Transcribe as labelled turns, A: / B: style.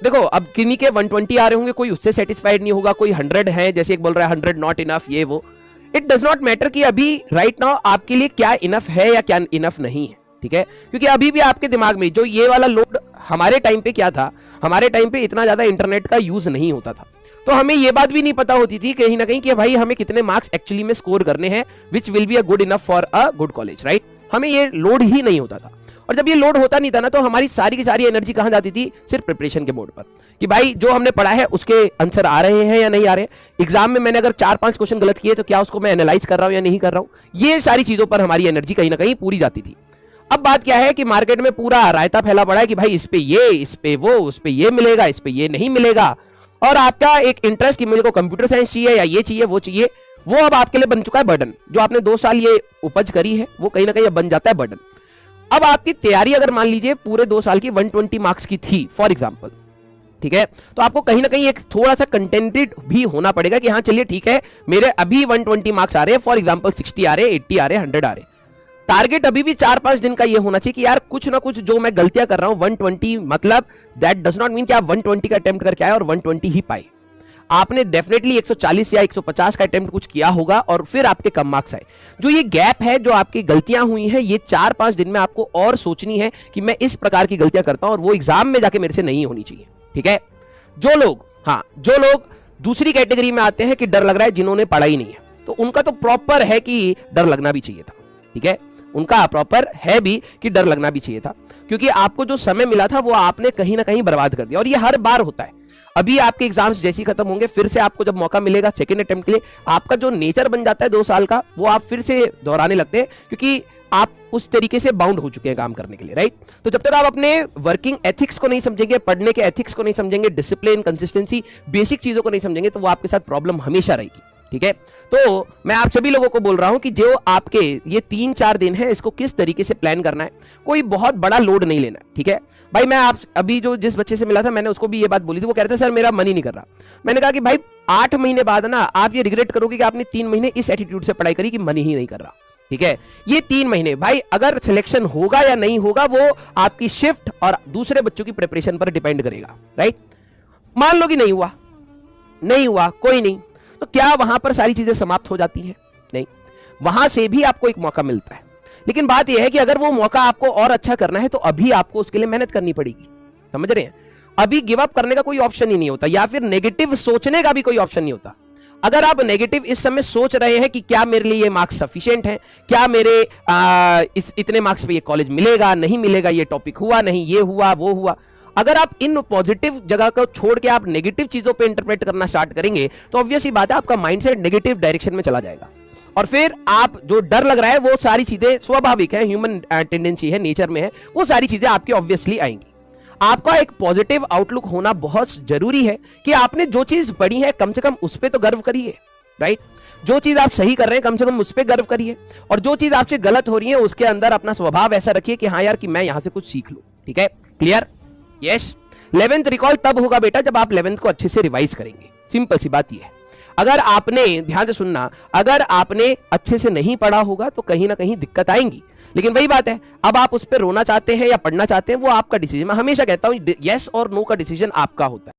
A: देखो अब किन्हीं के 120 आ रहे होंगे, कोई उससे सेटिस्फाइड नहीं होगा, कोई 100 है, जैसे एक बोल रहा है 100 नॉट इनफ, ये वो। इट डज नॉट मैटर कि अभी राइट नाउ आपके लिए क्या इनफ है या क्या इनफ नहीं है, ठीक है, क्योंकि अभी भी आपके दिमाग में जो ये वाला लोड, हमारे टाइम पे क्या था, हमारे टाइम पे इतना ज्यादा इंटरनेट का यूज नहीं होता था, तो हमें ये बात भी नहीं पता होती थी कहीं ना कहीं कि भाई हमें कितने मार्क्स एक्चुअली में स्कोर करने हैं which will be a good enough for a good college, right. हमें ये लोड ही नहीं होता था, और जब ये लोड होता नहीं था ना, तो हमारी सारी की सारी एनर्जी कहां जाती थी, सिर्फ प्रिपरेशन के मोड पर, कि भाई जो हमने पढ़ा है उसके आंसर आ रहे हैं या नहीं आ रहे हैं, एग्जाम में मैंने अगर 4-5 क्वेश्चन गलत किए तो क्या उसको मैं एनालाइज कर रहा हूं या नहीं कर रहा हूं, ये सारी चीजों पर हमारी एनर्जी कहीं ना कहीं पूरी जाती थी। अब बात क्या है कि मार्केट में पूरा रायता फैला पड़ा है कि भाई इस पे ये, इस पे वो, उस पे ये मिलेगा, इस पे ये नहीं मिलेगा, और आपका एक इंटरेस्ट कि मुझे को कंप्यूटर साइंस चाहिए या ये चाहिए वो चाहिए, वो अब आपके लिए बन चुका है बर्डन। जो आपने 2 साल ये उपज करी है वो कहीं ना कहीं बन जाता है बर्डन। अब आपकी तैयारी अगर मान लीजिए पूरे 2 साल की 120 मार्क्स की थी फॉर एग्जांपल, ठीक है, तो आपको कहीं ना कहीं एक थोड़ा सा कंटेंटेड भी होना पड़ेगा कि हाँ चलिए ठीक है, मेरे अभी 120 मार्क्स आ रहे हैं, फॉर एग्जांपल 60 आ रहे हैं, 80 आ रहे हैं, 100 आ रहे हैं, टारगेट अभी भी 4-5 दिन का ये होना चाहिए कि यार कुछ ना कुछ जो मैं गलतियां कर रहा हूं 120, मतलब दैट डज नॉट मीन कि आप 120 का अटेम्प्ट करके आए और 120 ही पाए, आपने डेफिनेटली 140 या 150 का अटेम्प्ट कुछ किया होगा और फिर आपके कम मार्क्स आए। जो ये गैप है, जो आपकी गलतियां हुई हैं, ये 4-5 दिन में आपको और सोचनी है कि मैं इस प्रकार की गलतियां करता हूं और वो एग्जाम में जाके मेरे से नहीं होनी चाहिए, ठीक है। जो लोग दूसरी कैटेगरी में आते हैं कि डर लग रहा है, जिन्होंने पढ़ा ही नहीं है, तो उनका तो प्रॉपर है कि डर लगना भी चाहिए था, ठीक है, उनका प्रॉपर है भी कि डर लगना भी चाहिए था, क्योंकि आपको जो समय मिला था वो आपने कहीं ना कहीं बर्बाद कर दिया, और ये हर बार होता है। अभी आपके एग्जाम्स जैसे ही खत्म होंगे, फिर से आपको जब मौका मिलेगा सेकंड अटेम्प्ट के लिए, आपका जो नेचर बन जाता है 2 साल का, वो आप फिर से दोहराने लगते हैं, क्योंकि आप उस तरीके से बाउंड हो चुके हैं काम करने के लिए, राइट। तो जब तक आप अपने वर्किंग एथिक्स को नहीं समझेंगे, पढ़ने के एथिक्स को नहीं समझेंगे, डिसिप्लिन, कंसिस्टेंसी, बेसिक चीजों को नहीं समझेंगे, तो वो आपके साथ प्रॉब्लम हमेशा रहेगी, ठीक है। तो मैं आप सभी लोगों को बोल रहा हूं कि जो आपके ये 3-4 दिन है, इसको किस तरीके से प्लान करना है, कोई बहुत बड़ा लोड नहीं लेना है, ठीक है भाई। मैं आप अभी जो जिस बच्चे से मिला था, मैंने उसको भी ये बात बोली थी, वो कह रहा था सर मेरा मन ही नहीं कर रहा। मैंने कहा कि भाई 8 महीने बाद ना आप ये रिग्रेट करोगे कि आपने 3 महीने इस एटीट्यूड से पढ़ाई करी कि मन ही नहीं कर रहा, ठीक है। ये 3 महीने भाई अगर सिलेक्शन होगा या नहीं होगा, वो आपकी शिफ्ट और दूसरे बच्चों की प्रिपरेशन पर डिपेंड करेगा, राइट। मान लो कि नहीं हुआ, कोई नहीं, तो क्या वहां पर सारी चीजें समाप्त हो जाती हैं? नहीं, वहां से भी आपको एक मौका मिलता है, लेकिन बात यह है कि अगर वो मौका आपको और अच्छा करना है तो अभी आपको उसके लिए मेहनत करनी पड़ेगी, समझ रहे हैं। अभी गिव अप करने का कोई ऑप्शन ही नहीं होता, या फिर नेगेटिव सोचने का भी कोई ऑप्शन नहीं होता। अगर आप नेगेटिव इस समय सोच रहे हैं कि क्या मेरे लिए ये मार्क्स सफिशिएंट हैं, क्या मेरे इतने मार्क्स पे ये कॉलेज मिलेगा नहीं मिलेगा, ये टॉपिक हुआ नहीं, ये हुआ वो हुआ, अगर आप इन पॉजिटिव जगह को छोड़ के आप नेगेटिव चीजों पे इंटरप्रेट करना स्टार्ट करेंगे, तो ऑब्वियस ही बात है आपका माइंडसेट नेगेटिव डायरेक्शन में चला जाएगा, और फिर आप जो डर लग रहा है वो सारी चीजें स्वाभाविक है, ह्यूमन टेंडेंसी है, नेचर में है, वो सारी चीजें आपकी ऑब्वियसली आएंगी। आपका एक पॉजिटिव आउटलुक होना बहुत जरूरी है कि आपने जो चीज पढ़ी है कम से कम उस पर तो गर्व करिए, राइट। जो चीज आप सही कर रहे हैं कम से कम उस पर गर्व करिए, और जो चीज आपसे गलत हो रही है उसके अंदर अपना स्वभाव ऐसा रखिए कि हाँ यार कि मैं यहां से कुछ सीख लूं, ठीक है, क्लियर। यस, 11th रिकॉल तब होगा बेटा जब आप 11th को अच्छे से रिवाइज करेंगे, सिंपल सी बात ये है। अगर आपने, ध्यान से सुनना, अगर आपने अच्छे से नहीं पढ़ा होगा तो कहीं ना कहीं दिक्कत आएंगी, लेकिन वही बात है, अब आप उस पर रोना चाहते हैं या पढ़ना चाहते हैं, वो आपका डिसीजन। मैं हमेशा कहता हूं यस और नो का डिसीजन आपका होता है।